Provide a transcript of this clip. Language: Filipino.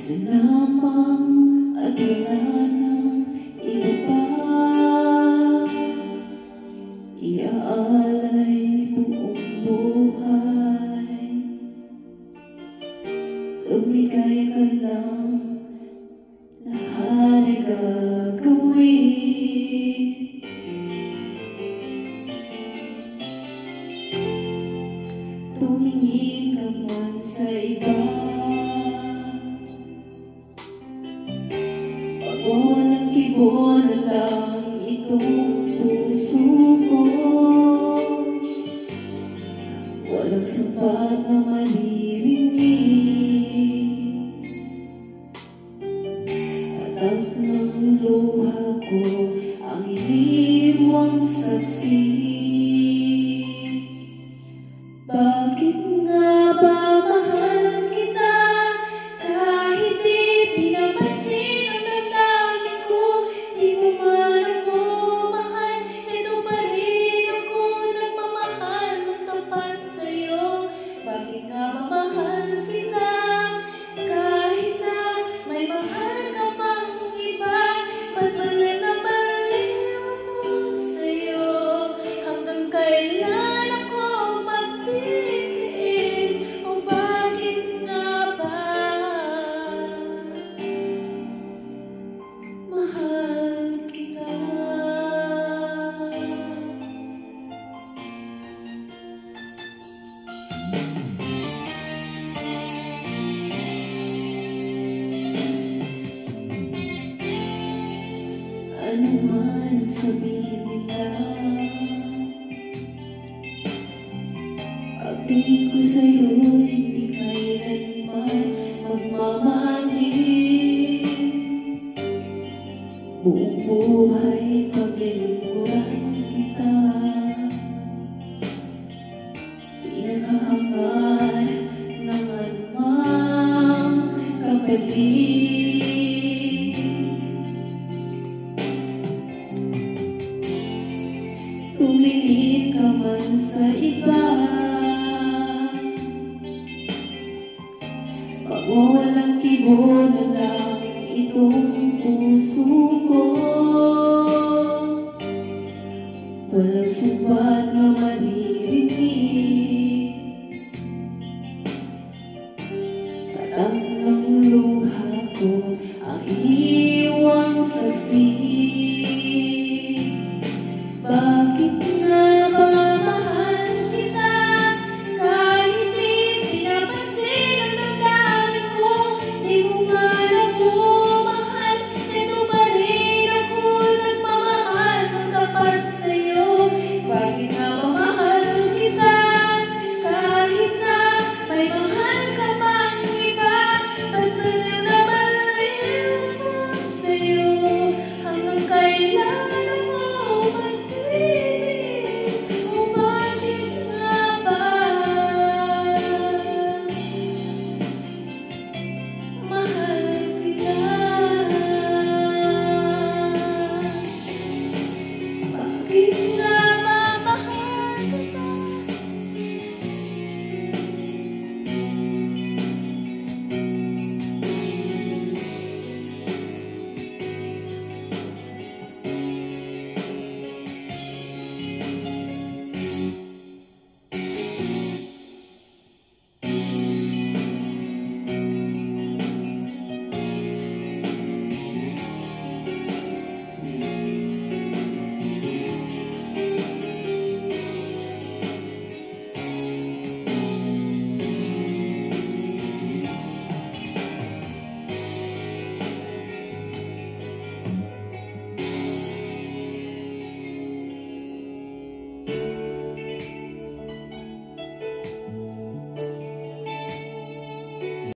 isa lamang at wala nang iba pa. Iaalay buong buhay, lumigay ka lang, lahat ay gagawin. Tumingin ka man sa iba, pagwawalang kibo na lang itong puso ko. Walang sapat na maririnig, tatak ng luha ko ang iniwang saksi. Bakit nga ba mahal kita kahit di pinapansin ang damdamin ko? Di mo man ako mahal, ito pa rin ako nagmamahal ng tapat sa'yo. Bakit nga ba mahal kita kahit na may mahal ka pang iba? Ba't ba na nabaliw ako sa'yo? Hanggang kailan ako magtitiis? O bakit nga ba mahal kita? Ano man sabihin nila, ang tingin ko sa'yo hindi kailanman magmamali. Buong buhay paglilingkuran kita, di naghahangal ng anumang kapalit. Tumingin ka man sa iba, pagwawalang kibo na lang itong puso ko. Walang sapat na maririnig, tatak ng luha ko ang iniwang saksi.